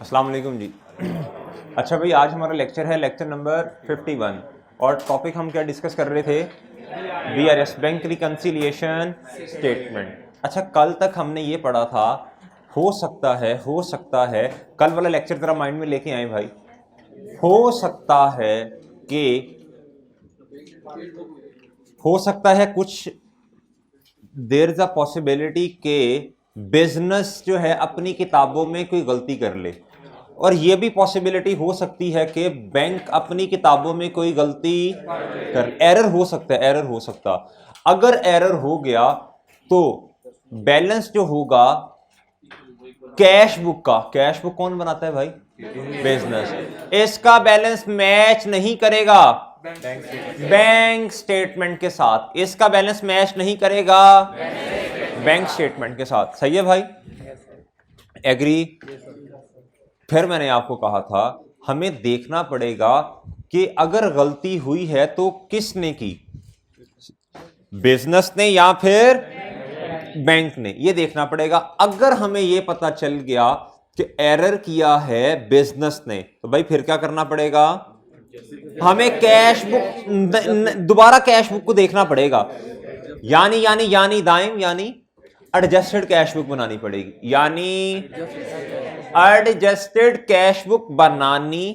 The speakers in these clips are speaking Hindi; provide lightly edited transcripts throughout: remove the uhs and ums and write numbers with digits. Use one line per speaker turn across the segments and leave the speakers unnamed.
अस्सलाम वालेकुम जी। अच्छा भाई, आज हमारा लेक्चर है लेक्चर नंबर 51 और टॉपिक हम क्या डिस्कस कर रहे थे? BRS, bank reconciliation statement. अच्छा, कल तक हमने ये पढ़ा था हो सकता है। कल वाला लेक्चर जरा माइंड में लेके आए भाई। हो सकता है कि कुछ देयर इज अ पॉसिबिलिटी के बिजनेस जो है अपनी किताबों में कोई गलती कर ले, और यह भी पॉसिबिलिटी हो सकती है कि बैंक अपनी किताबों में कोई गलती कर, एरर हो सकता है, एरर हो सकता। अगर एरर हो गया तो बैलेंस जो होगा कैश बुक का, कैश बुक कौन बनाता है भाई? बिजनेस। इसका बैलेंस मैच नहीं करेगा बैंक स्टेटमेंट के साथ, इसका बैलेंस मैच नहीं करेगा बैंक स्टेटमेंट के साथ। सही है भाई? एग्री? फिर मैंने आपको कहा था हमें देखना पड़ेगा कि अगर गलती हुई है तो किसने की, बिजनेस ने या फिर बैंक ने, ये देखना पड़ेगा। अगर हमें यह पता चल गया कि एरर किया है बिजनेस ने, तो भाई फिर क्या करना पड़ेगा? हमें कैश बुक, दोबारा कैश बुक को देखना पड़ेगा। यानी दाइम यानी एडजस्टेड कैश बुक बनानी पड़ेगी, यानी एडजस्टेड कैश बुक बनानी।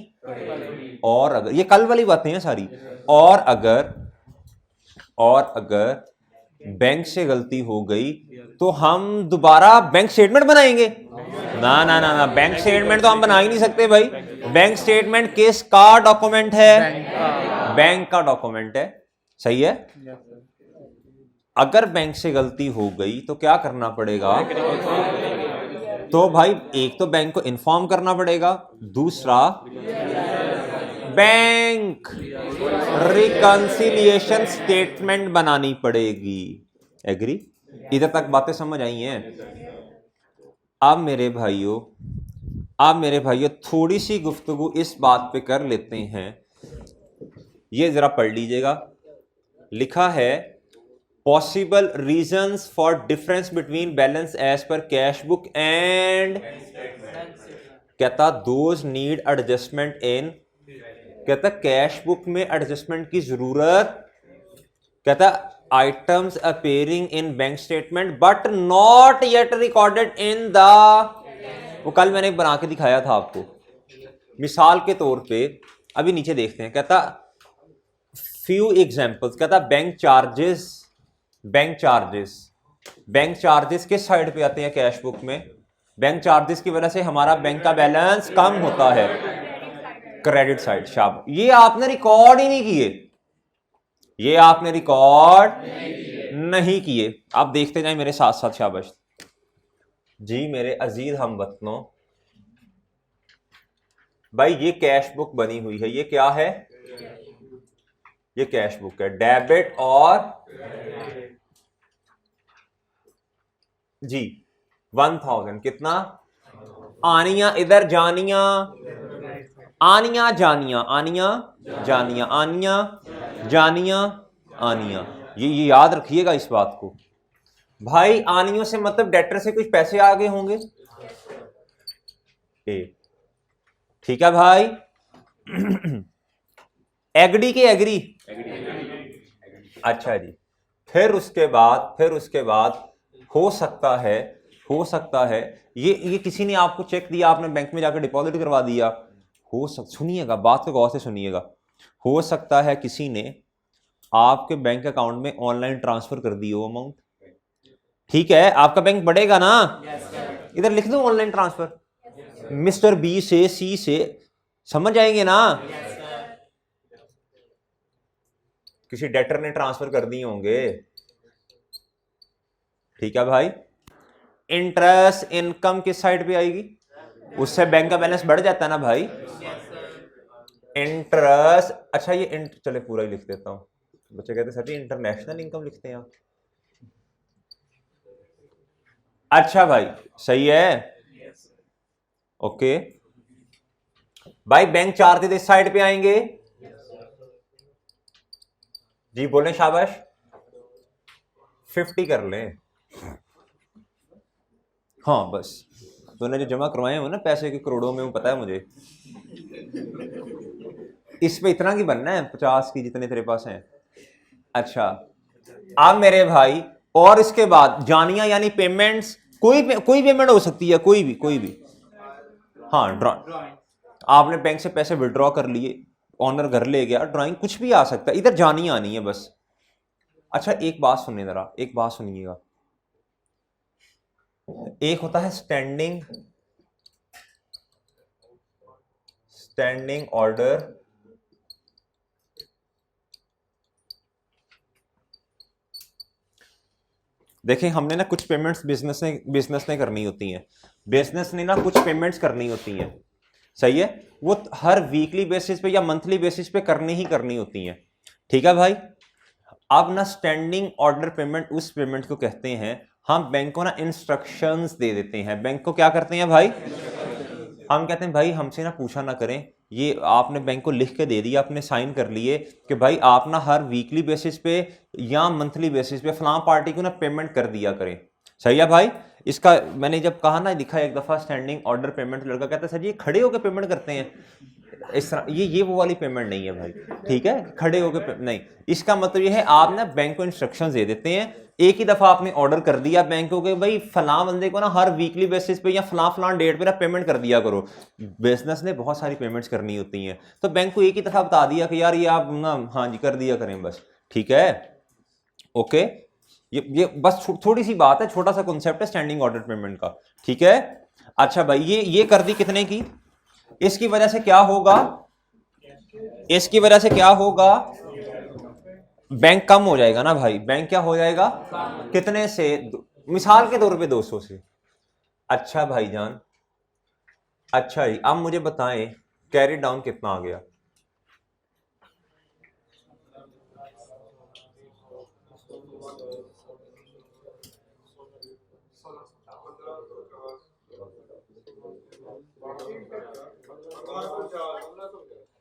और अगर ये कल वाली बातें हैं सारी, और अगर बैंक से गलती हो गई तो हम दोबारा बैंक स्टेटमेंट बनाएंगे? ना ना ना ना, बैंक स्टेटमेंट तो हम बना ही नहीं सकते भाई। बैंक स्टेटमेंट किसका डॉक्यूमेंट है? बैंक का डॉक्यूमेंट है। सही है? अगर बैंक से गलती हो गई तो क्या करना पड़ेगा? तो भाई एक तो बैंक को इन्फॉर्म करना पड़ेगा, दूसरा बैंक रिकंसिलिएशन स्टेटमेंट बनानी पड़ेगी। एग्री? इधर तक बातें समझ आई हैं? अब मेरे भाइयों थोड़ी सी गुफ्तगू इस बात पे कर लेते हैं। ये जरा पढ़ लीजिएगा। लिखा है possible reasons for difference between balance as per cash book and, कहता दोज नीड एडजस्टमेंट इन, कहता कैश बुक में एडजस्टमेंट की जरूरत, कहता items appearing in bank statement but not yet recorded in the, वो कल मैंने बना के दिखाया था आपको। मिसाल के तौर पे अभी नीचे देखते हैं, कहता फ्यू एग्जांपल्स, कहता बैंक चार्जेस किस साइड पे आते हैं कैश बुक में? बैंक चार्जेस की वजह से हमारा बैंक का बैलेंस कम होता है, क्रेडिट साइड। शाबाश, ये आपने रिकॉर्ड ही नहीं किए, ये आपने रिकॉर्ड नहीं किए। आप देखते जाएं मेरे साथ साथ। शाबाश जी मेरे अजीज हमवतनों। भाई ये कैश बुक बनी हुई है, ये क्या है? ये कैश बुक है, डेबिट और जी 1000 कितना? आनिया इधर, जानिया आनिया जानिया, आनिया जानिया, आनिया जानिया आनिया। ये याद रखिएगा इस बात को भाई। आनियों से मतलब डेटर से कुछ पैसे आ गए होंगे। ठीक है भाई? एग्री के एग्री? अच्छा जी। फिर उसके बाद हो सकता है ये किसी ने आपको चेक दिया, आपने बैंक में जाकर डिपॉजिट करवा दिया। सुनिएगा बात को गौर से सुनिएगा। हो सकता है किसी ने आपके बैंक अकाउंट में ऑनलाइन ट्रांसफर कर दी हो अमाउंट। ठीक है, आपका बैंक बढ़ेगा ना? इधर लिख दो ऑनलाइन ट्रांसफर, मिस्टर बी से सी से, समझ जाएंगे ना? किसी डेटर ने ट्रांसफर कर दिए होंगे। ठीक है भाई? इंटरेस्ट इनकम किस साइड पे आएगी? उससे बैंक का बैलेंस बढ़ जाता है ना भाई। इंटरेस्ट, अच्छा ये चले पूरा ही लिख देता हूं। बच्चे कहते सर जी इंटरनेशनल इनकम लिखते हैं आप। अच्छा भाई सही है, ओके भाई। बैंक चार्जेस इस साइड पे आएंगे जी, बोले शाबाश। 50 कर लें, हाँ बस तूने जो जमा करवाए हो ना पैसे के करोड़ों में, वो पता है मुझे। इस पे इतना की बनना है 50 की जितने तेरे पास हैं। अच्छा अब मेरे भाई, और इसके बाद जानिया यानी पेमेंट्स, कोई पेमेंट हो सकती है, कोई भी। हाँ आपने बैंक से पैसे विड्रॉ कर लिए, ऑनर घर ले गया, ड्राइंग कुछ भी आ सकता है, इधर जानी आनी है बस। अच्छा एक बात सुनिए जरा, एक बात सुनिएगा। एक होता है स्टैंडिंग ऑर्डर देखें, हमने ना कुछ पेमेंट्स बिजनेस ने करनी होती हैं, बिजनेस ने ना कुछ पेमेंट्स करनी होती हैं, सही है, वो हर वीकली बेसिस पे या मंथली बेसिस पे करनी ही करनी होती हैं, ठीक है भाई। अब ना स्टैंडिंग ऑर्डर पेमेंट उस पेमेंट को कहते हैं, हम बैंक को ना इंस्ट्रक्शंस दे देते हैं, बैंक को क्या करते हैं भाई, हम कहते हैं भाई हमसे ना पूछा ना करें, ये आपने बैंक को लिख के दे दिया, आपने साइन कर लिए कि भाई आप ना हर वीकली बेसिस पे या मंथली बेसिस पे फलां पार्टी को ना पेमेंट कर दिया करें, सही है भाई। इसका मैंने जब कहा ना, दिखा एक दफा स्टैंडिंग ऑर्डर पेमेंट, लड़का कहता है सर ये खड़े होकर पेमेंट करते हैं, इस तरह ये वो वाली पेमेंट नहीं है भाई, ठीक है, खड़े होकर नहीं। इसका मतलब ये है आप ना बैंक को इंस्ट्रक्शंस दे देते हैं, एक ही दफा आपने ऑर्डर कर दिया बैंक को कि भाई फलां बंदे को ना हर वीकली बेसिस पे या फलां डेट पे ना पेमेंट कर दिया करो। बिजनेस ने बहुत सारी पेमेंट्स करनी होती हैं, तो बैंक को एक ही दफा बता दिया कि यार ये आप ना हाँ जी कर दिया करें बस, ठीक है, ओके। ये बस थोड़ी सी बात है, छोटा सा कॉन्सेप्ट है स्टैंडिंग ऑर्डर पेमेंट का, ठीक है। अच्छा भाई ये कर दी कितने की, इसकी वजह से क्या होगा, इसकी वजह से क्या होगा, बैंक कम हो जाएगा ना भाई, बैंक क्या हो जाएगा, कितने से, मिसाल के तौर पे 200 से। अच्छा भाईजान, अच्छा जी अब मुझे बताएं कैरी डाउन कितना आ गया,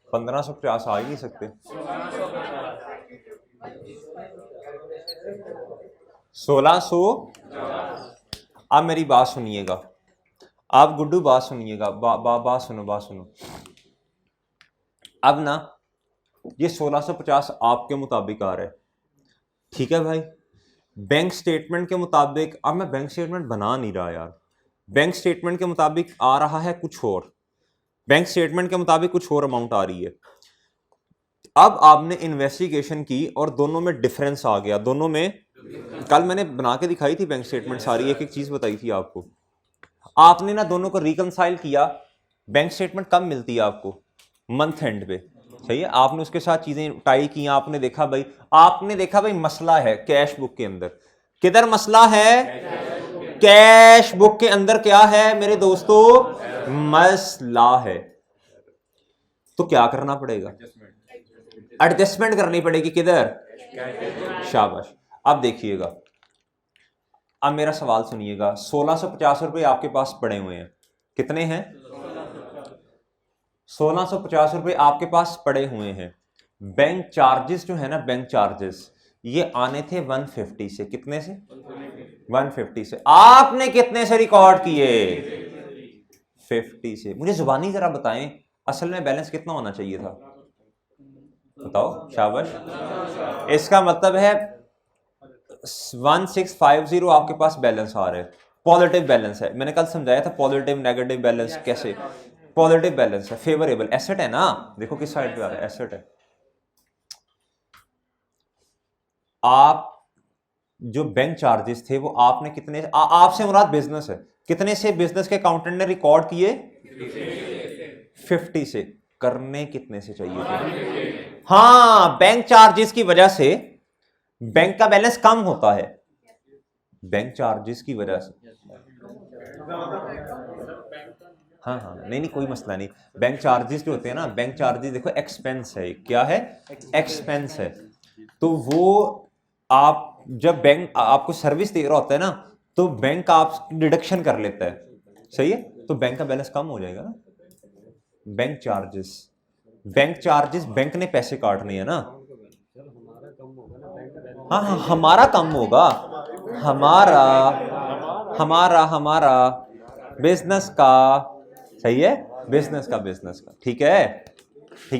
₹1550 आ ही नहीं सकते, 1600। अब मेरी बात सुनिएगा, आप गुड्डू बात सुनिएगा, बात सुनो। अब ना ये 1650 आपके मुताबिक आ रहा है, ठीक है भाई। बैंक स्टेटमेंट के मुताबिक, अब मैं बैंक स्टेटमेंट बना नहीं रहा यार, बैंक स्टेटमेंट के मुताबिक आ रहा है कुछ और, बैंक स्टेटमेंट के मुताबिक कुछ और अमाउंट आ रही है। अब आपने इन्वेस्टिगेशन की और दोनों में डिफरेंस आ गया, दोनों में, कल मैंने बना के दिखाई थी बैंक स्टेटमेंट सारी, एक एक चीज बताई थी आपको, आपने ना दोनों को रिकंसाइल किया, बैंक स्टेटमेंट कब मिलती है आपको, मंथ एंड पे, सही है। आपने उसके साथ चीजें टाई की, आपने देखा भाई मसला है कैश बुक के अंदर, किधर मसला है, कैश बुक के अंदर क्या है मेरे दोस्तों, मसला है, तो क्या करना पड़ेगा, एडजस्टमेंट करनी पड़ेगी, किधर, शाबाश। अब देखिएगा, अब मेरा सवाल सुनिएगा, 1650 रुपए आपके पास पड़े हुए हैं, कितने हैं, 1650 रुपए आपके पास पड़े हुए हैं। बैंक चार्जेस जो है ना, बैंक चार्जेस ये आने थे 150 से, कितने से, 150 से, आपने कितने से रिकॉर्ड किए, 50 से। मुझे जुबानी जरा बताएं असल में बैलेंस कितना होना चाहिए था, बताओ, शाबाश। इसका मतलब है 1650 आपके पास बैलेंस आ रहा है, पॉजिटिव बैलेंस है, मैंने कल समझाया था पॉजिटिव नेगेटिव बैलेंस कैसे, पॉजिटिव बैलेंस है, फेवरेबल एसेट है ना, देखो किस साइड पे आ रहा है, एसेट है। आप जो बैंक चार्जेस थे वो आपने कितने, आपसे मुराद बिजनेस है, कितने से बिजनेस के अकाउंटेंट ने रिकॉर्ड किए, 50 से, करने कितने से चाहिए थे, हाँ बैंक चार्जेस की वजह से बैंक का बैलेंस कम होता है, बैंक चार्जेस की वजह से, हाँ नहीं कोई मसला नहीं, बैंक चार्जेस जो होते हैं ना, बैंक चार्जेस देखो एक्सपेंस है, क्या है, एक्सपेंस है, तो वो आप जब बैंक आपको सर्विस दे रहा होता है ना, तो बैंक आप डिडक्शन कर लेता है, सही है, तो बैंक का बैलेंस कम हो जाएगा ना। बैंक चार्जेस बैंक ने पैसे काटने हैं ना, हाँ हमारा कम होगा, हमारा बिजनेस का, सही है, बिजनेस का, ठीक है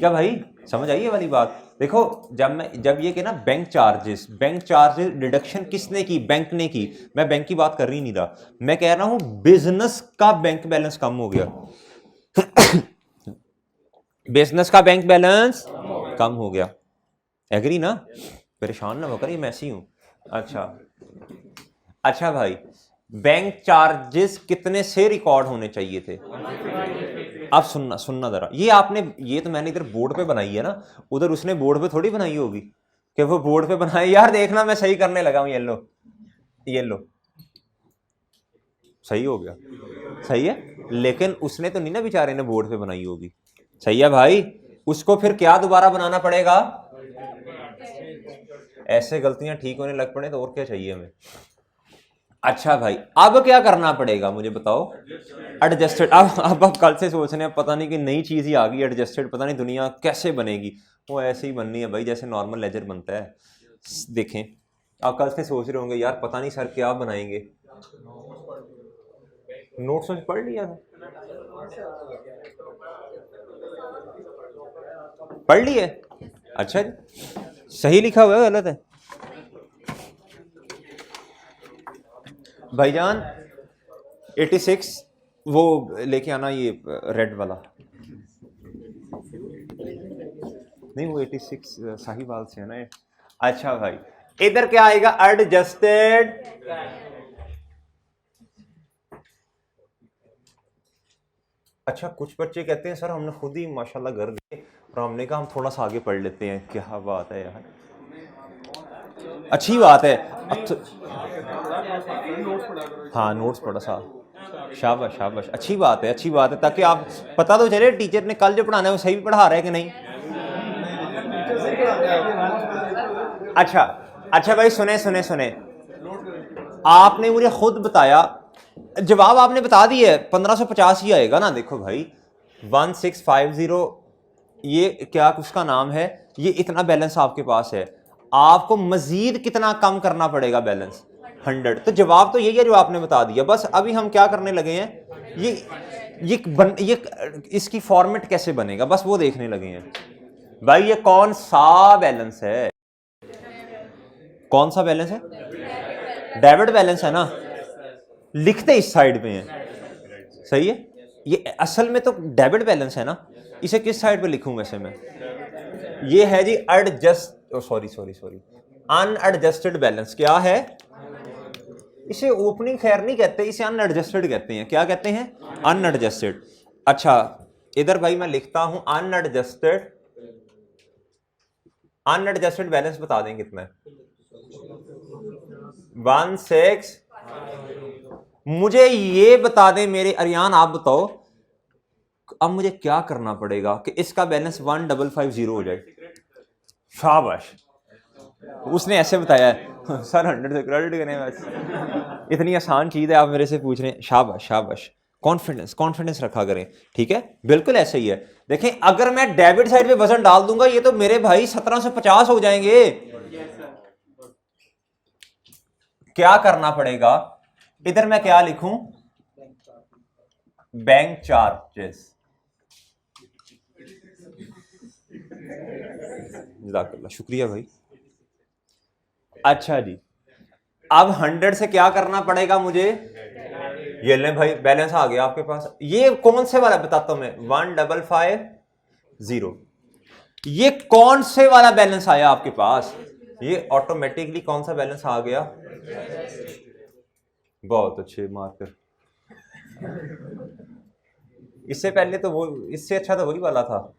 भाई, समझ आई ये वाली बात। देखो जब ये कि ना बैंक चार्जेस डिडक्शन किसने की, बैंक ने की। मैं बैंक की बात कर ही नहीं रहा, मैं कह रहा हूं बिजनेस का बैंक बैलेंस कम हो गया बिजनेस का बैंक बैलेंस कम हो गया, एग्री ना, परेशान ना होकर, ये मैं ऐसी हूं। अच्छा भाई, बैंक चार्जेस कितने से रिकॉर्ड होने चाहिए थे? अब सुनना जरा, ये तो मैंने इधर बोर्ड पे बनाई है ना, उधर उसने बोर्ड पे थोड़ी बनाई होगी कि वो बोर्ड पे बनाई। यार देखना, मैं सही करने लगा हूं, ये लो सही हो गया, सही है, लेकिन उसने तो नहीं ना बेचारे ने बोर्ड पे बनाई होगी, सही है भाई, उसको फिर क्या दोबारा बनाना पड़ेगा? ऐसे गलतियां ठीक होने लग पड़े तो और क्या चाहिए हमें। अच्छा भाई, अब क्या करना पड़ेगा मुझे बताओ? एडजस्टेड। अब कल से सोच रहे हैं पता नहीं कि नई चीज ही आ गई एडजस्टेड, पता नहीं दुनिया कैसे बनेगी। वो ऐसे ही बननी है भाई जैसे नॉर्मल लेजर बनता है। देखें, आप कल से सोच रहे होंगे यार पता नहीं सर क्या बनाएंगे। नोट्स में पढ़ लिया था, पढ़ लिए? अच्छा जी, सही लिखा हुआ है गलत है भाईजान? 86 वो लेके आना, ये रेड वाला नहीं, वो 86 साहिवाल से है ना। अच्छा भाई, इधर क्या आएगा? एडजस्टेड। अच्छा, कुछ बच्चे कहते हैं सर हमने खुद ही माशाल्लाह घर गए और हमने कहा हम थोड़ा सा आगे पढ़ लेते हैं। क्या बात है यार, अच्छी बात है। अब तो हाँ, नोट्स पढ़ा सा, शाबाश शाबाश, अच्छी बात है, ताकि आप पता तो चले टीचर ने कल जो पढ़ाना है वो सही पढ़ा रहा है कि नहीं। अच्छा भाई, सुने, आपने मुझे खुद बताया, जवाब आपने बता दिया है, 1550 ही आएगा ना। देखो भाई 1650, ये क्या उसका नाम है, ये इतना बैलेंस आपके पास है, आपको मजीद कितना कम करना पड़ेगा बैलेंस? 100। तो जवाब तो यही है जो आपने बता दिया। बस अभी हम क्या करने लगे हैं, ये इसकी फॉर्मेट कैसे बनेगा, बस वो देखने लगे हैं। भाई ये कौन सा बैलेंस है? कौन सा बैलेंस है? डेबिट बैलेंस है ना, लिखते इस साइड पे हैं, सही है। ये असल में तो डेबिट बैलेंस है ना, इसे किस साइड पे लिखूं वैसे मैं? ये है जी सॉरी अनएडजस्टेड बैलेंस। क्या है इसे? ओपनिंग खैर नहीं कहते, इसे अनएडजस्टेड कहते हैं। क्या कहते हैं? अनएडजस्टेड। अच्छा, इधर भाई मैं लिखता हूं अनएडजस्टेड बैलेंस बता दें कितना है? 16। मुझे ये बता दें मेरे अरियान, आप बताओ अब मुझे क्या करना पड़ेगा कि इसका बैलेंस 1550 हो जाए? शाबाश, उसने ऐसे बताया है सर 100 से क्रेडिट करें, बस इतनी आसान चीज है, आप मेरे से पूछ रहे हैं। शाबाश, कॉन्फिडेंस रखा करें, ठीक है, बिल्कुल ऐसे ही है। देखें, अगर मैं डेबिट साइड पे वजन डाल दूंगा ये तो मेरे भाई 1750 हो जाएंगे। क्या करना पड़ेगा? इधर मैं क्या लिखूं? Bank charges. जज़ाकल्लाह, शुक्रिया भाई। अच्छा जी, अब 100 से क्या करना पड़ेगा मुझे? ये ले भाई, बैलेंस आ गया आपके पास। ये कौन से वाला बताता हूं मैं, 1550। ये कौन से वाला बैलेंस आया आपके पास? ये ऑटोमेटिकली कौन सा बैलेंस आ गया? बहुत अच्छे मार्कर। इससे पहले तो वो, इससे अच्छा तो वही वाला था।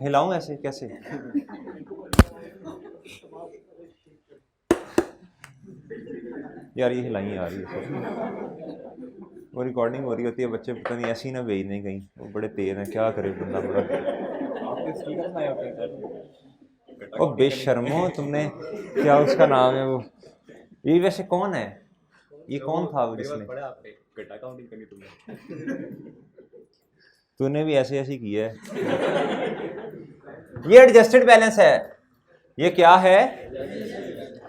हिलाऊं ऐसे कैसे? यार ये हिलाई आ रही है, वो रिकॉर्डिंग हो रही होती है, बच्चे पता नहीं ऐसी ना भेज दें कहीं, वो बड़े तेज हैं, क्या करे बंदा बड़ा। ओ बेशर्मो, तुमने क्या उसका नाम है वो, ये वैसे कौन है? ये कौन था वो जिसने? तूने भी ऐसे ऐसे किया है। ये एडजस्टेड बैलेंस है। ये क्या है?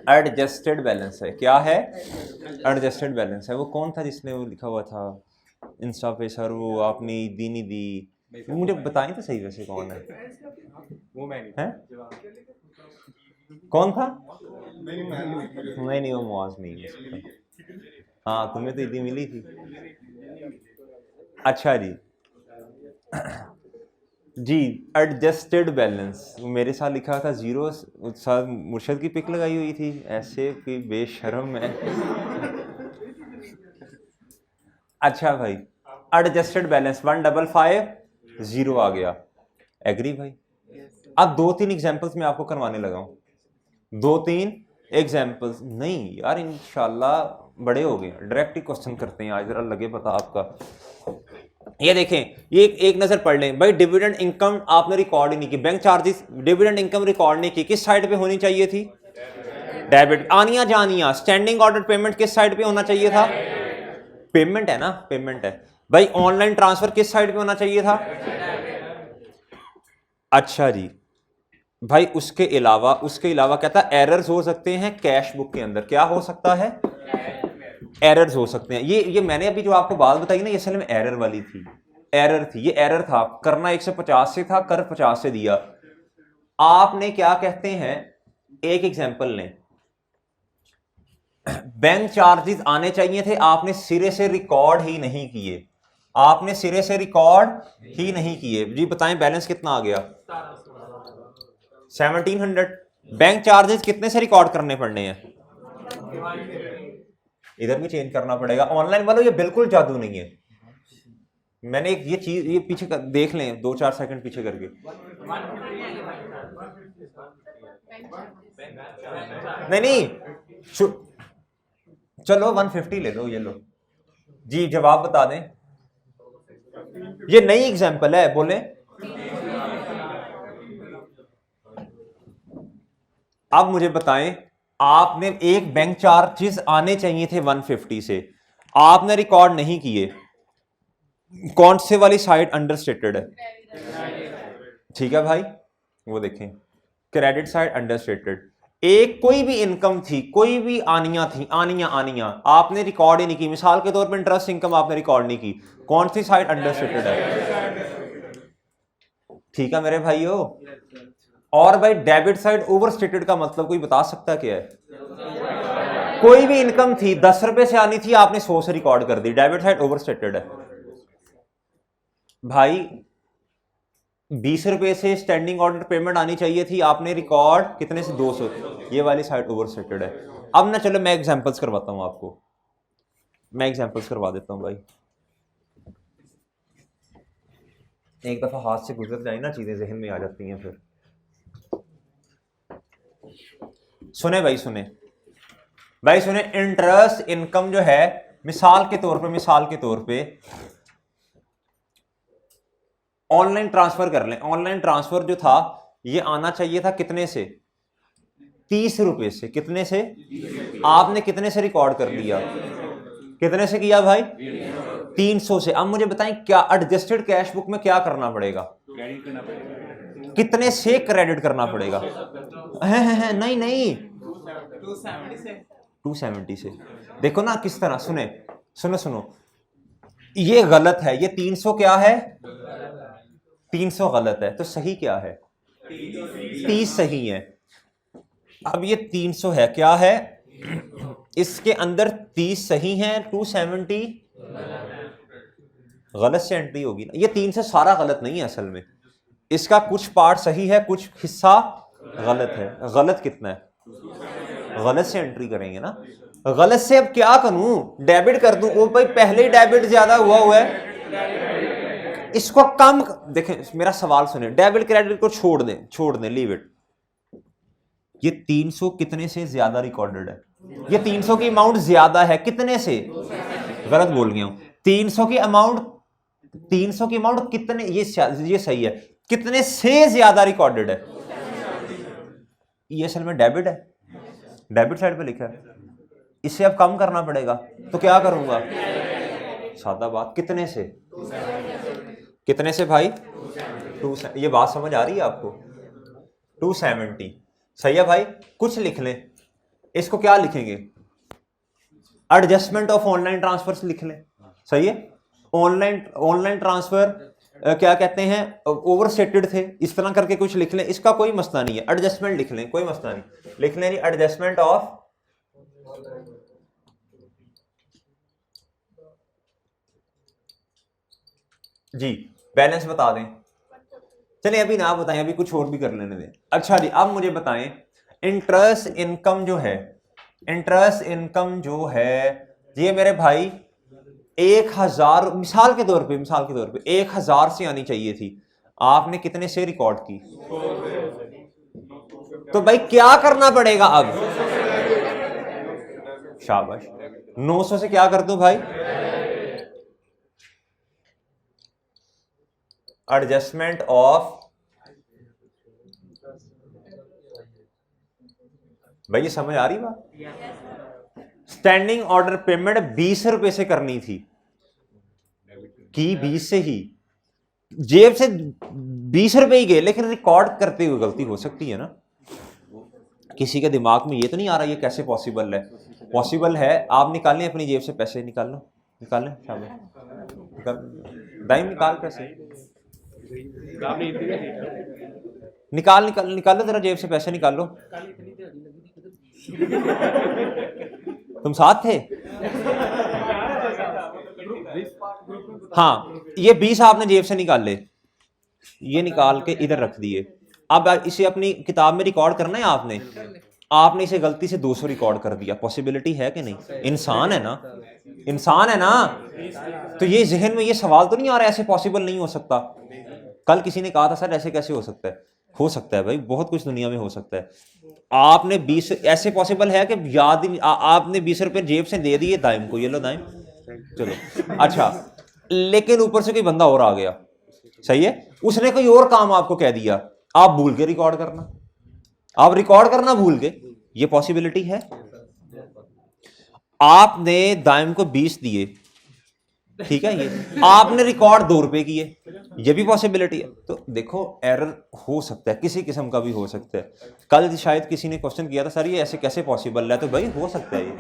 एडजस्टेड बैलेंस है। क्या है? एडजस्टेड बैलेंस है। वो कौन था जिसने वो लिखा हुआ था इंस्टा पे सर, वो आपने दी नहीं दी, वो मुझे बताएं तो सही वैसे कौन है?
वो मैं नहीं
हैं? कौन था? नहीं वो मुआज नहीं है। हाँ तुम्हें तो ईदी मिली थी। अच्छा जी जी, एडजस्टेड बैलेंस मेरे साथ लिखा था जीरो, साथ मुर्शद की पिक लगाई हुई थी, ऐसे कोई बेशर्म है। अच्छा भाई, एडजस्टेड बैलेंस 1550 आ गया। एग्री भाई? अब 2-3 एग्जांपल्स मैं आपको करवाने लगा हूँ, 2-3 एग्जांपल्स। नहीं यार इंशाल्लाह बड़े हो गए, डायरेक्ट ही क्वेश्चन करते हैं आज, जरा लगे पता आपका। ये देखें, ये एक नजर पढ़ लें भाई। डिविडेंड इनकम आपने रिकॉर्ड ही नहीं की, bank charges dividend income record नहीं की, किस साइड पे होनी चाहिए थी? डेबिट। आनिया जानिया स्टैंडिंग ऑर्डर पेमेंट किस साइड पे होना चाहिए था? पेमेंट है ना, पेमेंट है भाई। ऑनलाइन ट्रांसफर किस साइड पे होना चाहिए था? अच्छा जी भाई, उसके अलावा कहता है एरर्स हो सकते हैं कैश बुक के अंदर। क्या हो सकता है? एरर्स हो सकते हैं। ये मैंने अभी जो आपको बात बताई ना, ये असल में एरर वाली थी, एरर थी, ये एरर था। करना 150 से था, कर 50 से दिया। आपने क्या कहते हैं, एक एग्जांपल लें, बैंक चार्जेस आने चाहिए थे, आपने सिरे से रिकॉर्ड ही नहीं किए, आपने सिरे से रिकॉर्ड ही नहीं किए जी। बताएं बैलेंस कितना आ गया? 1700। बैंक चार्जेस कितने से रिकॉर्ड करने पड़ने हैं? इधर भी चेंज करना पड़ेगा। ऑनलाइन वालों ये बिल्कुल जादू नहीं है। मैंने एक ये चीज ये पीछे देख लें 2-4 सेकंड पीछे करके। नहीं चलो 150 ले लो, ये लो जी। जवाब बता दें, ये नई एग्जांपल है, बोले। अब मुझे बताएं, आपने एक बैंक चार्जेस आने चाहिए थे 150 से, आपने रिकॉर्ड नहीं किए, कौन से वाली साइड अंडरस्टेटेड है? ठीक है भाई, वो देखें क्रेडिट साइड अंडरस्टेटेड। एक कोई भी इनकम थी, कोई भी आनिया आपने रिकॉर्ड ही नहीं की। मिसाल के तौर पर इंटरेस्ट इनकम आपने रिकॉर्ड नहीं की, कौन सी साइड अंडरस्टेटेड है? ठीक है मेरे भाइयों। और भाई डेबिट साइड ओवरस्टेटेड का मतलब कोई बता सकता क्या है? कोई भी इनकम थी 10 रुपए से आनी थी, आपने 100 से रिकॉर्ड कर दी, डेबिट साइड ओवरस्टेटेड है। भाई 20 रुपए से स्टैंडिंग ऑर्डर पेमेंट आनी चाहिए थी, आपने रिकॉर्ड कितने से? 200, ये वाली साइड ओवरस्टेटेड है। अब ना चलो मैं एग्जांपल्स करवाता हूं आपको, मैं एग्जांपल्स करवा देता हूं भाई। एक दफा हाथ से गुजर जाए ना चीजें, जहन में आ जाती हैं फिर। सुने भाई, सुने भाई, सुने। इंटरेस्ट इनकम जो है, मिसाल के तौर पे ऑनलाइन ट्रांसफर कर लें। ऑनलाइन ट्रांसफर जो था ये आना चाहिए था कितने से? 30 रुपए से। कितने से? आपने कितने से रिकॉर्ड कर लिया? कितने से किया भाई? 300 से। अब मुझे बताएं क्या एडजस्टेड कैश बुक में क्या करना पड़ेगा? कितने से क्रेडिट करना पड़ेगा? है नहीं 270 से। देखो ना किस तरह, सुनो ये गलत है, ये 300 क्या है? 300 गलत है, तो सही क्या है? 30 सही है। अब ये 300 है, क्या है? इसके अंदर 30 सही है, 270 गलत से एंट्री होगी ना। ये 300 सारा गलत नहीं है असल में, इसका कुछ पार्ट सही है, कुछ हिस्सा गलत है। गलत कितना है? गलत से एंट्री करेंगे ना। गलत से अब क्या करूं? डेबिट कर दूं? ओ भाई पहले ही डेबिट ज्यादा हुआ है, इसको कम। देखें मेरा सवाल सुने, डेबिट क्रेडिट को छोड़ दें, लीव इट। ये 300 कितने से ज्यादा रिकॉर्डेड है? ये 300 की अमाउंट ज्यादा है, कितने से? गलत बोल गया हूं। 300 की अमाउंट कितने, ये सही है, कितने से ज्यादा रिकॉर्डेड है? ये असल में डेबिट है, डेबिट साइड पे लिखा है, इसे अब कम करना पड़ेगा। तो क्या करूंगा? सादा बात, कितने से? कितने से भाई? 2। ये बात समझ आ रही है आपको? 270 सही है भाई। कुछ लिख लें, इसको क्या लिखेंगे, एडजस्टमेंट ऑफ ऑनलाइन ट्रांसफर लिख लें, सही है। ऑनलाइन ट्रांसफर क्या कहते हैं, ओवर स्टेटेड थे, इस तरह करके कुछ लिख लें, इसका कोई मसला नहीं है, एडजस्टमेंट लिख लें, कोई मसला नहीं, लिख लें एडजस्टमेंट ऑफ जी, बैलेंस बता दें। चलिए अभी ना बताएं, अभी कुछ और भी कर लेने दें। अच्छा जी, अब मुझे बताएं इंटरेस्ट इनकम जो है, इंटरेस्ट इनकम जो है ये मेरे भाई 1000, मिसाल के तौर पे 1000 से आनी चाहिए थी, आपने कितने से रिकॉर्ड की, तो भाई क्या करना पड़ेगा अब, शाबाश, 900 से क्या कर दूं भाई, एडजस्टमेंट ऑफ, भाई ये समझ आ रही बात। स्टैंडिंग ऑर्डर पेमेंट 20 रुपए से करनी थी, की 20 से ही, जेब से 20 रुपए ही गए, लेकिन रिकॉर्ड करते हुए गलती हो सकती है ना, किसी के दिमाग में ये तो नहीं आ रहा ये कैसे पॉसिबल है, पॉसिबल है, आप निकालें अपनी जेब से पैसे, निकाल लो, निकालें, शाबाश, दाइम निकाल पैसे, निकाल लो जरा जेब से पैसे निकाल लो, तुम साथ थे, हाँ ये 20 आपने जेब से निकाल ले, ये निकाल के इधर रख दिए, अब इसे अपनी किताब में रिकॉर्ड करना है आपने इसे गलती से 200 रिकॉर्ड कर दिया, पॉसिबिलिटी है कि नहीं, इंसान है ना, तो ये जहन में ये सवाल तो नहीं आ रहा ऐसे पॉसिबल नहीं हो सकता, कल किसी ने कहा था सर ऐसे कैसे हो सकता है भाई, बहुत कुछ दुनिया में हो सकता है, आपने 20 ऐसे पॉसिबल है कि याद ही आपने 20 रुपए जेब से दे दिए दाइम को, ये लो दाइम, चलो अच्छा, लेकिन ऊपर से कोई बंदा और आ गया, सही है, उसने कोई और काम आपको कह दिया, आप भूल के रिकॉर्ड करना, आप रिकॉर्ड करना भूल गए, ये पॉसिबिलिटी है, आपने दाइम को 20 दिए, ठीक है, ये आपने रिकॉर्ड 2 रुपए किए, ये भी पॉसिबिलिटी है, तो देखो एरर हो सकता है, किसी किस्म का भी हो सकता है, कल शायद किसी ने क्वेश्चन किया था सर ये ऐसे कैसे पॉसिबल है, तो भाई हो सकता है, ये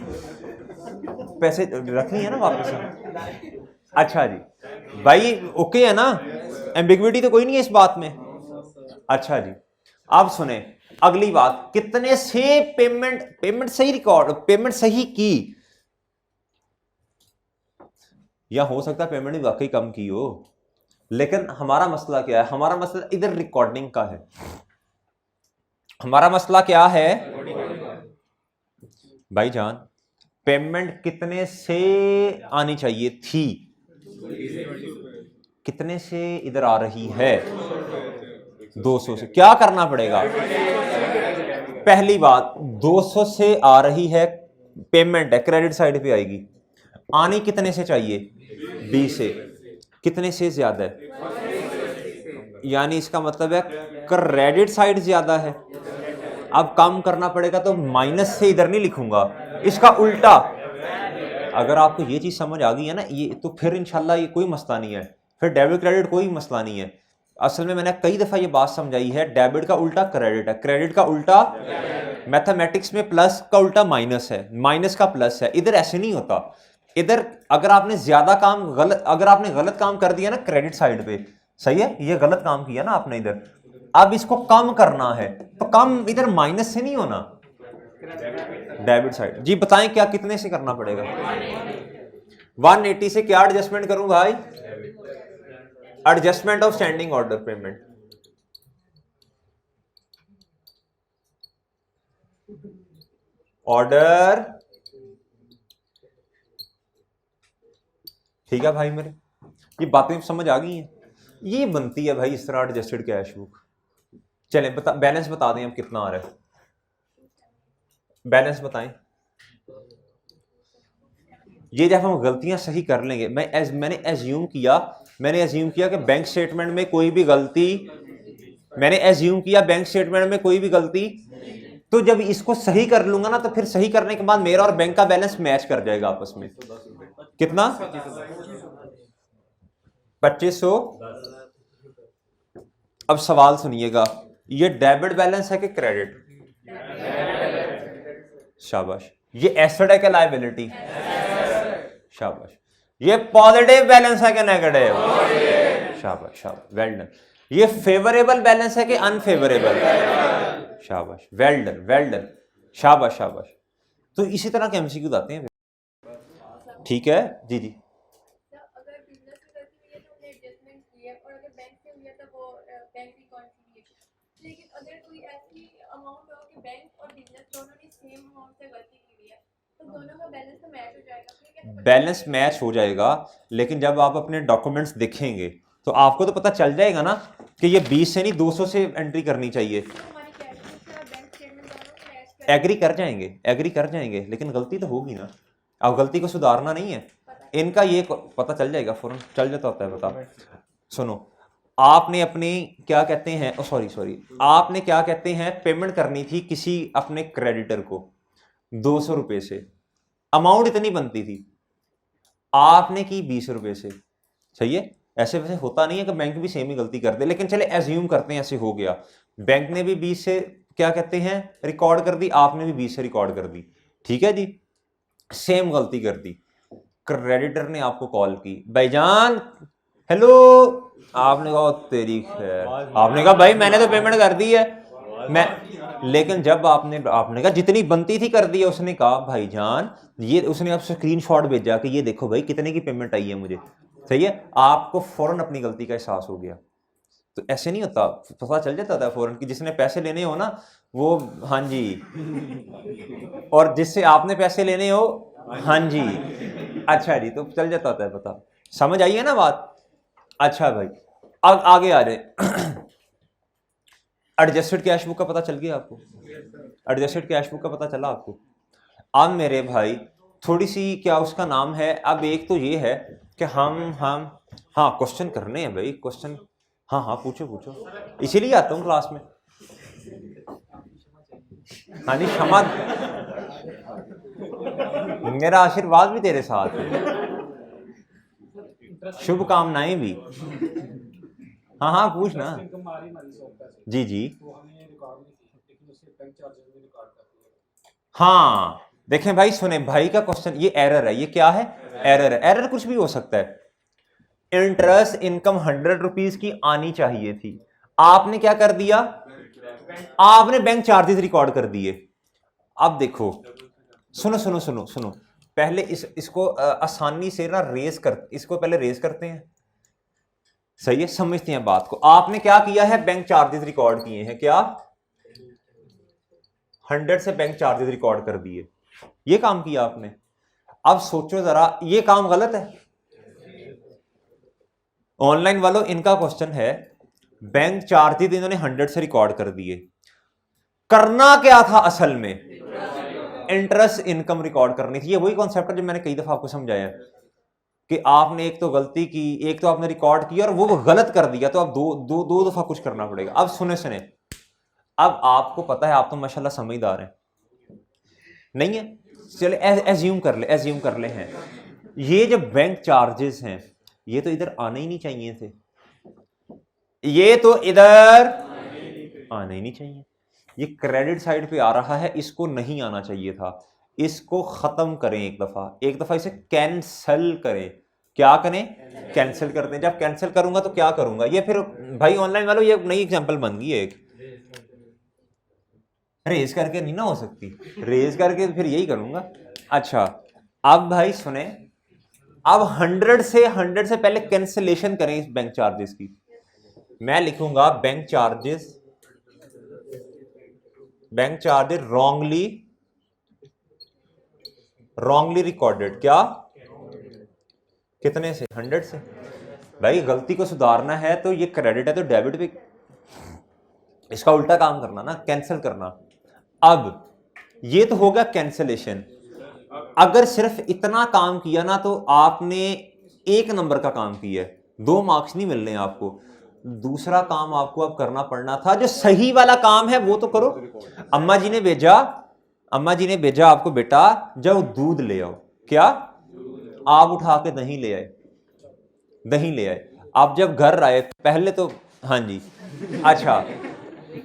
पैसे रखनी है ना वापस, अच्छा जी भाई ओके है ना, एम्बिग्विटी तो कोई नहीं है इस बात में, अच्छा जी, अब सुने अगली बात, कितने से पेमेंट सही रिकॉर्ड, पेमेंट सही की, या हो सकता है पेमेंट भी वाकई कम की हो, लेकिन हमारा मसला क्या है, हमारा मसला इधर रिकॉर्डिंग का है, हमारा मसला क्या है भाईजान, पेमेंट कितने से आनी चाहिए थी, कितने से इधर आ रही है, 200 से, क्या करना पड़ेगा, पहली बात 200 से आ रही है, पेमेंट है, क्रेडिट साइड पे आएगी, आनी कितने से चाहिए, 20 से, कितने से ज्यादा है, यानी इसका मतलब है क्रेडिट साइड ज्यादा है, अब कम करना पड़ेगा, तो माइनस से इधर नहीं लिखूंगा, इसका उल्टा, अगर आपको ये चीज समझ आ गई है ना, ये तो फिर इंशाल्लाह ये कोई मसला नहीं है, फिर डेबिट क्रेडिट कोई मसला नहीं है, असल में मैंने कई दफा ये बात समझाई है, डेबिट का उल्टा क्रेडिट है, क्रेडिट का उल्टा, मैथमेटिक्स में प्लस का उल्टा माइनस है, माइनस का प्लस है, इधर ऐसे नहीं होता, इधर अगर आपने ज्यादा काम अगर आपने गलत काम कर दिया ना क्रेडिट साइड पे, सही है, ये गलत काम किया ना आपने इधर, अब इसको कम करना है, तो कम इधर माइनस से नहीं होना, डेबिट साइड, जी बताएं क्या कितने से करना पड़ेगा, 180 से क्या एडजस्टमेंट करूं भाई, adjustment of standing order payment, order, ठीक है भाई मेरे, ये बातें समझ आ गई हैं, ये बनती है भाई इस तरह एडजस्टेड कैश बुक, चलें बैलेंस बता दें अब कितना आ रहा है, बैलेंस बताएं, ये जब हम गलतियां सही कर लेंगे, मैंने एज्यूम किया कि बैंक स्टेटमेंट में कोई भी गलती, तो जब इसको सही कर लूंगा ना, तो फिर सही करने के बाद मेरा और बैंक का बैलेंस मैच कर जाएगा आपस में, कितना 2500, अब सवाल सुनिएगा, ये डेबिट बैलेंस है कि क्रेडिट, शाबाश। ये एसेट है क्या लायबिलिटी? शाबाश। ये पॉजिटिव बैलेंस है क्या नेगेटिव? शाबाश शाबाश, वेल डन। ये फेवरेबल बैलेंस है कि अनफेवरेबल? शाबाश, वेल डन वेल डन, शाबाश शाबाश। तो इसी तरह के एमसीक्यू आते हैं। ठीक है जी जी।
अगर बिजनेस में गलती हुई है तो हमने एडजस्टमेंट की है, और अगर बैंक से हुई है तो वो बैंक रिकॉन्सिलिएशन। लेकिन अगर कोई ऐसी अमाउंट हो कि बैंक और बिजनेस दोनों ने सेम अमाउंट से गलती की हुई है, तो दोनों का बैलेंस तो मैच हो जाएगा। फिर कैसे पता
बैलेंस
चलेगा?
मैच हो जाएगा, लेकिन जब आप अपने डॉक्यूमेंट्स देखेंगे तो आपको तो पता चल जाएगा ना कि ये 20 से नहीं 200 से एंट्री करनी चाहिए।
तो हमारी कैश बुक और बैंक स्टेटमेंट दोनों मैच कर
एग्री कर जाएंगे, लेकिन गलती तो होगी ना। अब गलती को सुधारना नहीं है इनका, ये पता चल जाएगा, फौरन चल जाता होता है। बता सुनो, आपने अपनी क्या कहते हैं, सॉरी आपने क्या कहते हैं पेमेंट करनी थी किसी अपने क्रेडिटर को 200 रुपए से, अमाउंट इतनी बनती थी, आपने की 20 रुपए से। सही है, ऐसे वैसे होता नहीं है कि बैंक भी सेम ही गलती कर दे, लेकिन चले एज्यूम करते हैं ऐसे हो गया, बैंक ने भी 20 से क्या कहते हैं रिकॉर्ड कर दी, आपने भी 20 से रिकॉर्ड कर दी। ठीक है जी, सेम गलती कर दी। क्रेडिटर ने आपको कॉल की, भाईजान हेलो, आपने कहा तेरी खैर, आपने कहा भाई मैंने तो पेमेंट कर दी है मैं, लेकिन जब आपने कहा जितनी बनती थी कर दी है, उसने कहा भाईजान ये, उसने आपसे स्क्रीनशॉट भेजा कि ये देखो भाई कितने की पेमेंट आई है मुझे। सही है, आपको फौरन अपनी गलती का एहसास हो गया। तो ऐसे नहीं होता, पता चल जाता था फौरन कि जिसने पैसे लेने हो ना वो, हाँ जी, और जिससे आपने पैसे लेने हो, हाँ जी, अच्छा जी, तो चल जाता होता है पता। समझ आई है ना बात? अच्छा भाई, अब आगे आ जाए। एडजस्टेड कैश बुक का पता चल गया आपको? एडजस्टेड कैश बुक का पता चला आपको? अब मेरे भाई थोड़ी सी क्या उसका नाम है, अब एक तो ये है कि हम हाँ क्वेश्चन करने हैं भाई, क्वेश्चन हाँ पूछो, इसीलिए आता हूँ क्लास में। हाँ जी, क्षमा, मेरा आशीर्वाद भी तेरे साथ है, शुभकामनाएं भी। हाँ पूछना। जी जी, हाँ देखें भाई, सुने भाई का क्वेश्चन, ये एरर है, ये क्या है? एरर है। एरर कुछ भी हो सकता है। इंटरेस्ट इनकम 100 रुपीज की आनी चाहिए थी, आपने क्या कर दिया, आपने बैंक चार्जेस रिकॉर्ड कर दिए। अब देखो, सुनो, पहले इसको आसानी से ना इसको पहले रेज करते हैं। सही है, समझते हैं बात को। आपने क्या किया है, बैंक चार्जेस रिकॉर्ड किए हैं, क्या 100 से बैंक चार्जेस रिकॉर्ड कर दिए, ये काम किया आपने। अब सोचो जरा, ये काम गलत है? ऑनलाइन वालों, इनका क्वेश्चन है बैंक चार्जेस इन्होंने 100 से रिकॉर्ड कर दिए, करना क्या था असल में? इंटरेस्ट इनकम रिकॉर्ड करनी थी। ये वही कॉन्सेप्ट है जो मैंने कई दफा आपको समझाया कि आपने एक तो गलती की, एक तो आपने रिकॉर्ड किया और वो गलत कर दिया, तो अब दो दफा कुछ करना पड़ेगा। अब सुने, अब आपको पता है, आप तो माशाल्लाह समझदार हैं, नहीं है? चले एज्यूम कर ले हैं, ये जो बैंक चार्जेस हैं ये तो इधर आने ही नहीं चाहिए थे, ये तो इधर आने ही नहीं चाहिए, ये क्रेडिट साइड पे आ रहा है, इसको नहीं आना चाहिए था। इसको खत्म करें एक दफा इसे कैंसिल करें। क्या करें? कैंसिल करते हैं। जब कैंसिल करूंगा तो क्या करूंगा, ये फिर भाई ऑनलाइन वालों ये नई एग्जांपल बन गई है एक, रेज करके नहीं ना हो सकती, रेज करके फिर यही करूंगा। अच्छा, अब भाई सुने, अब 100 से पहले कैंसिलेशन करें इस बैंक चार्जेस की। मैं लिखूंगा बैंक चार्जेस रॉन्गली रिकॉर्डेड। क्या? कितने से? 100 से। भाई गलती को सुधारना है तो ये क्रेडिट है तो डेबिट भी, इसका उल्टा काम करना ना, कैंसिल करना। अब ये तो होगा कैंसिलेशन। अगर सिर्फ इतना काम किया ना तो आपने 1 नंबर का काम किया है, 2 मार्क्स नहीं मिलने आपको। दूसरा काम आपको अब करना पड़ना था, जो सही वाला काम है वो तो करो। अम्मा जी ने भेजा आपको, बेटा जाओ दूध ले आओ। क्या? आप उठा के दही ले आए। आप जब घर आए पहले तो, हाँ जी, अच्छा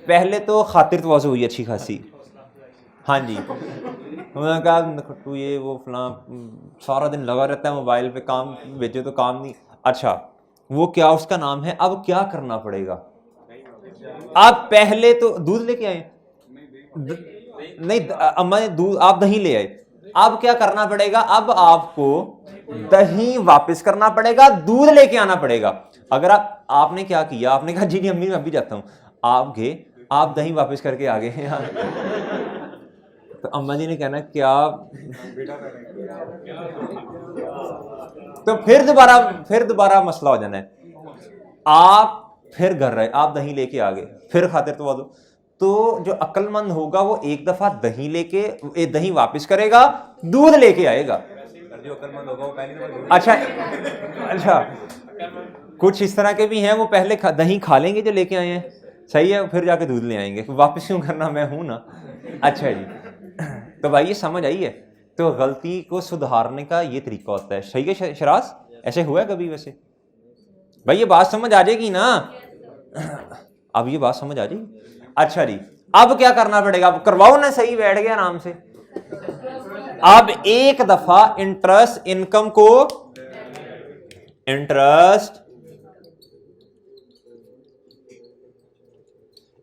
पहले तो खातिर तवाज़ु हुई अच्छी खासी, हाँ जी, उन्होंने कहा तू ये वो फलां सारा दिन लगा रहता है मोबाइल पे, काम भेजो तो काम नहीं। अच्छा वो क्या उसका नाम है, अब क्या करना पड़ेगा? आप पहले तो दूध लेके आए, नहीं अम्मा ने दूध, आप दही ले आए, अब क्या करना पड़ेगा? अब आपको दही वापस करना पड़ेगा, दूध लेके आना पड़ेगा। अगर आपने क्या किया, आपने कहा जी नहीं अम्मी मैं भी जाता हूं, आप गए, आप दही वापस करके आ गए तो अम्मा जी ने कहना क्या, तो फिर दोबारा मसला हो जाना है। आप फिर घर रहे, आप दही लेके आ गए, फिर खातिर तो जो अक्लमंद होगा वो एक दफा दही लेके दही वापस करेगा, दूध लेके आएगा।
जो अक्लमंद होगा वो पहले
अच्छा कुछ इस तरह के भी हैं, वो पहले दही खा लेंगे जो लेके आए हैं, सही है, फिर जाके दूध ले आएंगे, वापस क्यों करना, मैं हूं ना। अच्छा जी, तो भाई ये समझ आई है, तो गलती को सुधारने का ये तरीका होता है, सही है शराज? ऐसे हुआ है कभी वैसे? भाई ये बात समझ आ जाएगी ना, अब ये बात समझ आ जाएगी। अच्छा जी, अब क्या करना पड़ेगा? अब करवाओ ना, सही बैठ गया आराम से। अब एक दफा इंटरेस्ट इनकम को, इंटरेस्ट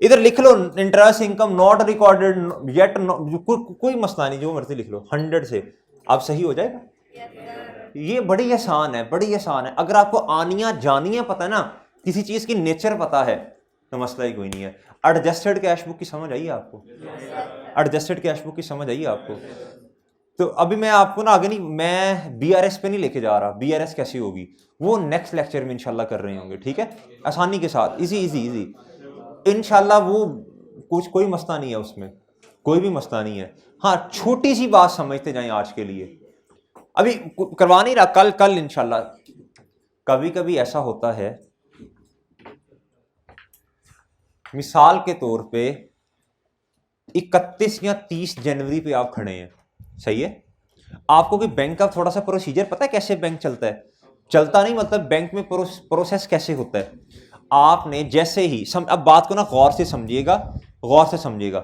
इधर लिख लो, interest income not recorded yet, कोई मसला नहीं, जो मर्जी लिख लो 100 से, अब सही हो जाएगा। ये बड़ी आसान है, बड़ी आसान है। अगर आपको आनियां जानियां पता है ना, किसी चीज की नेचर पता है, तो मसला ही कोई नहीं है। एडजस्टेड कैश बुक की समझ आई आपको? एडजस्टेड कैश बुक की समझ आई आपको? तो अभी मैं आपको ना आगे नहीं, मैं बीआरएस पे नहीं लेके जा रहा, बीआरएस कैसी होगी वो नेक्स्ट लेक्चर में इंशाल्लाह कर रहे होंगे, ठीक है, आसानी के साथ, इजी इजी इजी इंशाल्लाह। वो कुछ कोई मसला नहीं है उसमें, कोई भी मसला नहीं है। हाँ छोटी सी बात समझते जाएं आज के लिए, अभी करवा नहीं रहा, कल कल इंशाल्लाह। कभी कभी ऐसा होता है, मिसाल के तौर पे 31 या 30 जनवरी पे आप खड़े हैं, सही है, आपको कोई बैंक का थोड़ा सा प्रोसीजर पता है कैसे बैंक चलता है? चलता नहीं मतलब बैंक में प्रोसेस कैसे होता है? आपने जैसे ही अब बात को ना गौर से समझिएगा, गौर से समझिएगा।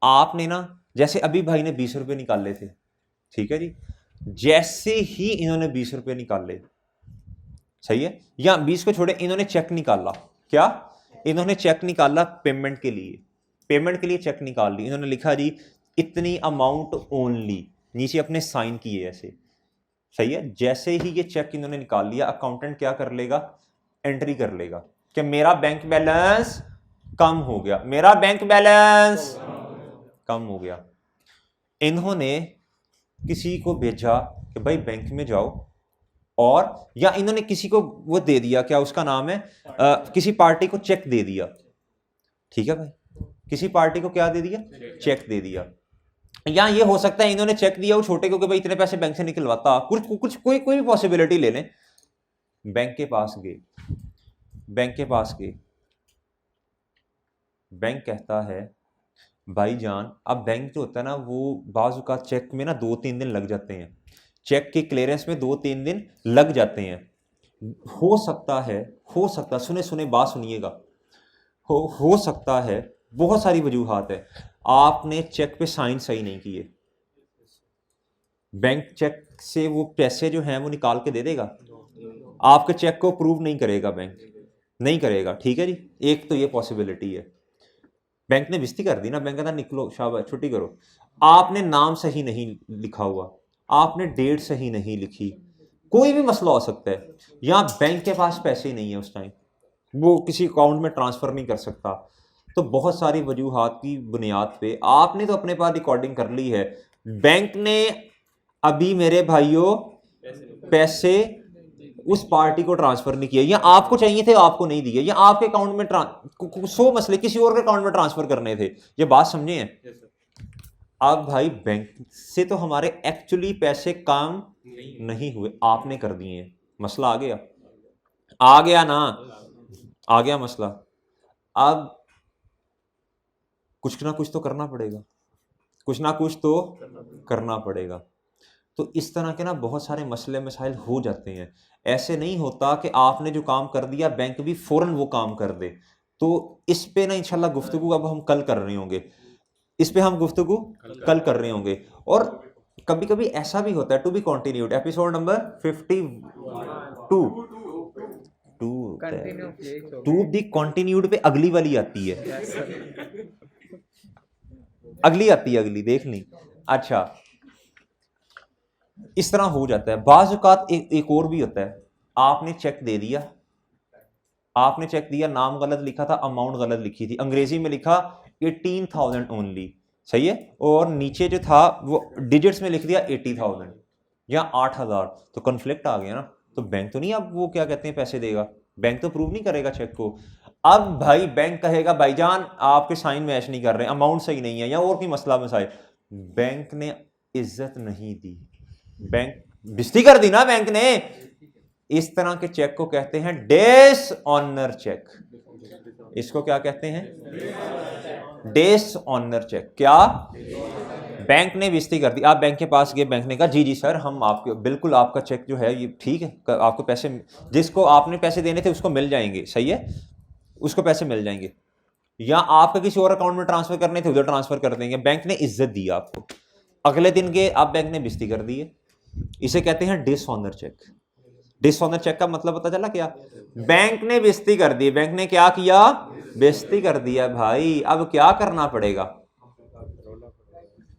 आपने ना जैसे अभी भाई ने 20 रुपए निकाले थे, ठीक है जी, जैसे ही इन्होंने 20 रुपए निकाले, सही है, या 20 को छोड़े, इन्होंने चेक निकाला, क्या इन्होंने चेक निकाला पेमेंट के लिए, पेमेंट के लिए चेक निकाल ली, इन्होंने लिखा जी इतनी अमाउंट ओनली, नीचे अपने साइन किए ऐसे, सही है। जैसे ही ये चेक इन्होंने निकाल लिया, अकाउंटेंट क्या कर लेगा? एंट्री कर लेगा कि मेरा बैंक बैलेंस कम हो गया, मेरा बैंक बैलेंस कम हो गया। इन्होंने किसी को भेजा कि भाई बैंक में जाओ, और या इन्होंने किसी को वो दे दिया, क्या उसका नाम है, किसी पार्टी को चेक दे दिया, ठीक है भाई, किसी पार्टी को क्या दे दिया? चेक दे दिया। या ये हो सकता है इन्होंने चेक दिया वो छोटे को कि भाई इतने पैसे बैंक से निकलवाता, कुछ कोई भी पॉसिबिलिटी ले लें। बैंक के पास गए, बैंक के पास गए, बैंक कहता है भाईजान, अब बैंक जो होता है ना वो बाजू का चेक में ना 2-3 दिन लग जाते हैं, चेक के क्लियरेंस में 2-3 दिन लग जाते हैं। हो सकता सुने बात सुनिएगा, हो सकता है, बहुत सारी वजूहात है, आपने चेक पे साइन सही नहीं किए, बैंक चेक से वो पैसे जो हैं वो निकाल के दे देगा, आपके चेक को अप्रूव नहीं करेगा, बैंक नहीं करेगा, ठीक है जी, एक तो ये पॉसिबिलिटी है। बैंक ने बेइज्जती कर दी ना, बैंक कहता निकलो शाबाश छुट्टी करो। आपने नाम सही नहीं लिखा हुआ, आपने डेट सही नहीं लिखी, कोई भी मसला हो सकता है, या बैंक के पास पैसे ही नहीं है उस टाइम, वो किसी अकाउंट में ट्रांसफर नहीं कर सकता, तो बहुत सारी वजूहात की बुनियाद पे आपने तो अपने पास रिकॉर्डिंग कर ली है, बैंक ने अभी मेरे भाइयों पैसे उस पार्टी को ट्रांसफर नहीं किया, या आपको चाहिए थे आपको नहीं दिए, या आपके अकाउंट में 100 मसले किसी और के अकाउंट में ट्रांसफर करने थे, ये बात समझे हैं? अब भाई बैंक से तो हमारे एक्चुअली पैसे काम नहीं हुए, आपने कर दिए, मसला आ गया ना, आ गया मसला। अब कुछ ना कुछ तो करना पड़ेगा, कुछ ना कुछ तो करना पड़ेगा। तो इस तरह के ना बहुत सारे मसले मसाइल हो जाते हैं। ऐसे नहीं होता कि आपने जो काम कर दिया बैंक भी फौरन वो काम कर दे। तो इस पे ना इंशाल्लाह गुफ्तगू अब हम कल कर रहे होंगे। इस पे हम गुफ्तगू कल कर रहे होंगे। और कभी कभी ऐसा भी होता है, to be continued, episode number 52 to be continued पे अगली वाली आती है, अगली देख ली। अच्छा, इस तरह हो जाता है बाज़ औक़ात। एक और भी होता है, आपने चेक दे दिया, आपने चेक दिया, नाम गलत लिखा था, अमाउंट गलत लिखी थी, अंग्रेजी में लिखा 18,000 ओनली, सही है, और नीचे जो था वो डिजिट्स में लिख दिया 80,000 या 8,000, तो कन्फ्लिक्ट आ गया ना। तो बैंक तो नहीं, अब वो क्या कहते हैं पैसे देगा, बैंक तो प्रूव नहीं करेगा चेक को। अब भाई बैंक कहेगा भाईजान आपके साइन मैच नहीं कर रहे, अमाउंट सही नहीं है, या और कोई मसला मसाइल, बैंक ने इज्जत नहीं दी, बैंक बेइज्जती कर दी ना बैंक ने। इस तरह के चेक को कहते हैं डिसऑनर चेक। इसको क्या कहते हैं? Dishonour cheque. क्या? बैंक ने बेइज्जती कर दी। आप बैंक के पास गए, बैंक ने कहा जी जी सर, हम आपके बिल्कुल आपका चेक जो है ये ठीक है, आपको पैसे, जिसको आपने पैसे देने थे उसको मिल जाएंगे, सही है, उसको पैसे मिल जाएंगे, या आपका किसी और अकाउंट में ट्रांसफर करने थे उधर ट्रांसफर कर देंगे। बैंक ने इज्जत दी आपको, अगले दिन के आप बैंक ने बेइज्जती कर दी है। इसे कहते हैं डिसऑनर चेक। डिसऑनर चेक का मतलब पता चला क्या? बैंक ने बेइज्जती कर दी। बैंक ने क्या किया? बेइज्जती कर दिया भाई। अब क्या करना पड़ेगा?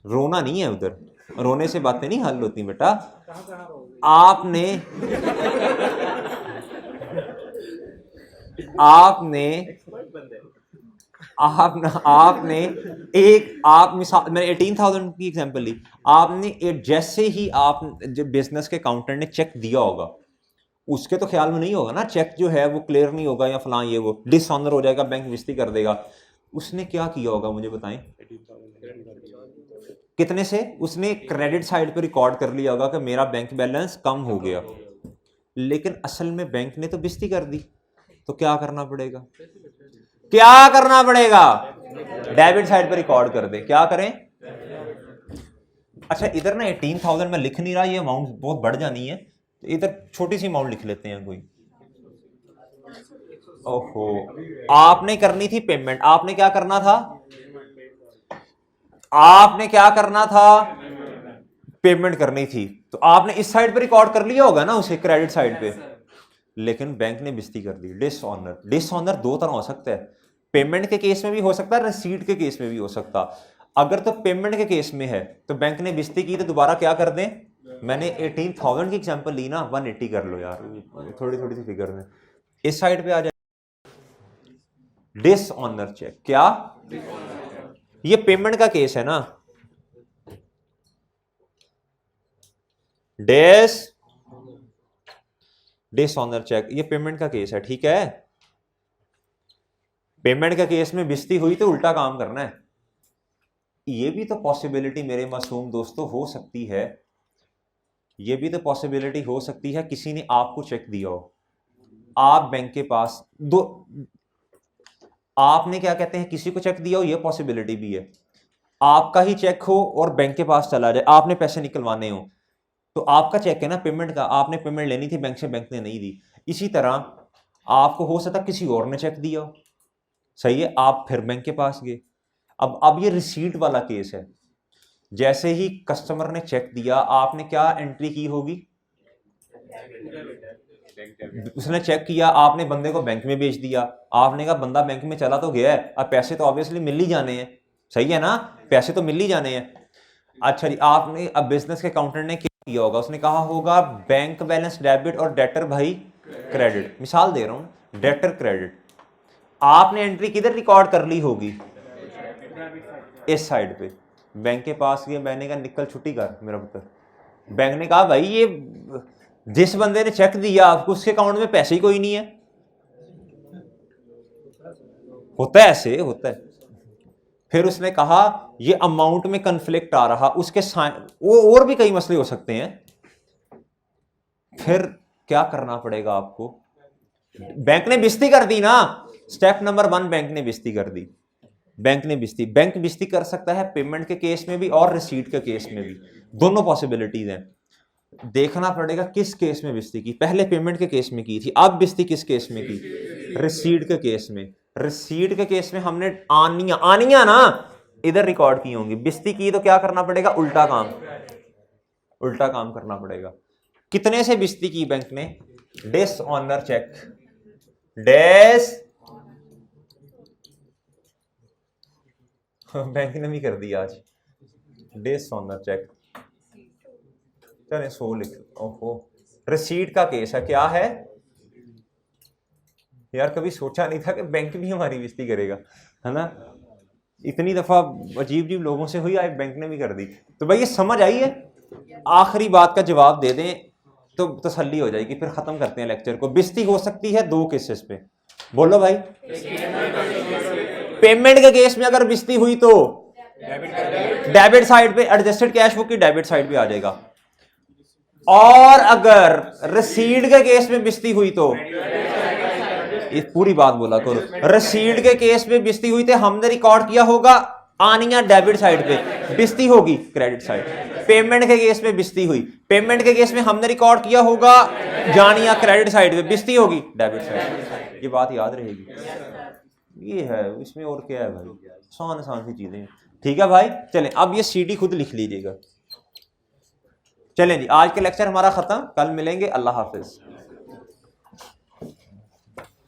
रोना नहीं है, उधर रोने से बातें नहीं हल होती बेटा। आपने आप मिसाल, मैंने 18,000 की एग्जांपल ली। आपने जैसे ही आप जब बिजनेस के अकाउंटेंट ने चेक दिया होगा, उसके तो ख्याल में नहीं होगा ना चेक जो है वो क्लियर नहीं होगा या फलां ये वो डिसऑनर हो जाएगा, बैंक बेइज्जती कर देगा। उसने क्या किया होगा मुझे बताएं? कितने से? उसने क्रेडिट साइड पे रिकॉर्ड कर लिया होगा कि मेरा बैंक बैलेंस कम हो गया, लेकिन असल में बैंक ने तो बेइज्जती कर दी। तो क्या करना पड़ेगा? क्या करना पड़ेगा? डेबिट साइड पे रिकॉर्ड कर दे। क्या करें? अच्छा, इधर ना 18,000 में लिख नहीं रहा, ये अमाउंट बहुत बढ़ जानी है, तो इधर छोटी सी अमाउंट लिख लेते हैं कोई। ओहो, आपने करनी थी पेमेंट। आपने क्या करना था? आपने क्या करना था? पेमेंट करनी थी। तो आपने इस साइड पे रिकॉर्ड कर लिया होगा ना उसे, क्रेडिट साइड पे, लेकिन बैंक ने बेइज्जती कर दी। डिसऑनर। डिसऑनर दो तरह हो सकता है, पेमेंट के केस में भी हो सकता है, रिसीट के केस में भी हो सकता। अगर तो पेमेंट के केस में है तो बैंक ने बेइज्जती की तो दोबारा क्या कर दें? मैंने 18,000 की एग्जांपल ली ना, 180 कर लो यार, थोड़ी थोड़ी सी फिगर में इस साइड पे आ जाए। Dishonour cheque. क्या? ये पेमेंट का केस है ना, डिसऑनर चेक, ये पेमेंट का केस है, ठीक है। पेमेंट का केस में बेइज्जती हुई तो उल्टा काम करना है। ये भी तो पॉसिबिलिटी मेरे मासूम दोस्तों हो सकती है, ये भी तो पॉसिबिलिटी हो सकती है किसी ने आपको चेक दिया हो, आप बैंक के पास दो, आपने क्या कहते हैं किसी को चेक दिया हो, ये पॉसिबिलिटी भी है। आपका ही चेक हो और बैंक के पास चला जाए, आपने पैसे निकलवाने हो, तो आपका चेक है ना पेमेंट का, आपने पेमेंट लेनी थी बैंक से, बैंक ने नहीं दी। इसी तरह आपको हो सकता किसी और ने चेक दिया हो, सही है, आप फिर बैंक के पास गए। अब ये रिसीट वाला केस है। जैसे ही कस्टमर ने चेक दिया, आपने क्या एंट्री की होगी? उसने चेक किया, आपने बंदे को बैंक में भेज दिया, आपने कहा बंदा बैंक में चला तो गया है, अब पैसे तो ऑब्वियसली मिल ही जाने हैं, सही है ना, पैसे तो मिल ही जाने हैं। अच्छा जी, आपने अब बिजनेस के अकाउंटेंट ने क्या किया होगा? उसने कहा होगा बैंक बैलेंस डेबिट और डेटर भाई क्रेडिट, मिसाल दे रहा हूं, डेटर क्रेडिट। आपने एंट्री किधर रिकॉर्ड कर ली होगी? इस साइड पे। बैंक के पास गया, मैंने कहा निकल छुट्टी कर मेरा पुत्र। बैंक ने कहा भाई ये जिस बंदे ने चेक दिया आपको उसके अकाउंट में पैसे ही कोई नहीं है। होता है, ऐसे होता है। फिर उसने कहा ये अमाउंट में कन्फ्लिक्ट आ रहा, उसके वो और भी कई मसले हो सकते हैं। फिर क्या करना पड़ेगा आपको? बैंक ने बेइज्जती कर दी ना, स्टेप नंबर 1, बैंक ने बेइज्जती कर दी। बैंक ने बेइज्जती, बैंक बेइज्जती कर सकता है पेमेंट के केस में भी और रिसीट के केस में भी, दोनों पॉसिबिलिटीज हैं। देखना पड़ेगा किस केस में बेइज्जती की। पहले पेमेंट के केस में की थी, अब बेइज्जती किस केस में की? रिसीट के केस में। रिसीट के केस में हमने आनिया ना, इधर रिकॉर्ड की होंगी। बेइज्जती की तो क्या करना पड़ेगा, उल्टा काम करना पड़ेगा। कितने से बेइज्जती की बैंक ने, डिसऑनर चेक, बैंक ने भी कर दिया आज डिसऑनर चेक। चले 100 लिख, ओहो रिसीट का केस है, क्या है यार, कभी सोचा नहीं था कि बैंक भी हमारी बेइज्जती करेगा, है ना। इतनी दफा अजीब अजीब लोगों से हुई, आज बैंक ने भी कर दी। तो भाई ये समझ आई है, आखिरी बात का जवाब दे दें तो तसल्ली हो जाएगी, फिर खत्म करते हैं लेक्चर को। बेइज्जती हो सकती है 2 केसेस पे, बोलो भाई। पेमेंट के केस में अगर बेइज्जती हुई तो डेबिट साइड पे, एडजस्टेड कैश बुक की डेबिट साइड पे आ जाएगा। और अगर रसीद के केस में बेइज्जती हुई तो, ये पूरी बात बोला करो, रसीद के केस में बेइज्जती हुई तो हमने रिकॉर्ड किया होगा आनिया डेबिट साइड पे, बेइज्जती होगी क्रेडिट साइड। पेमेंट के केस में बेइज्जती हुई, पेमेंट के केस में हमने रिकॉर्ड किया होगा जानिया क्रेडिट साइड पे, बेइज्जती होगी डेबिट साइड। ये बात याद रहेगी। ये है, इसमें और क्या है भाई, आसान आसान सी चीजें। ठीक है भाई, चलें अब ये सीडी खुद लिख लीजिएगा। चलें जी, आज के लेक्चर हमारा खत्म, कल मिलेंगे, अल्लाह हाफिज।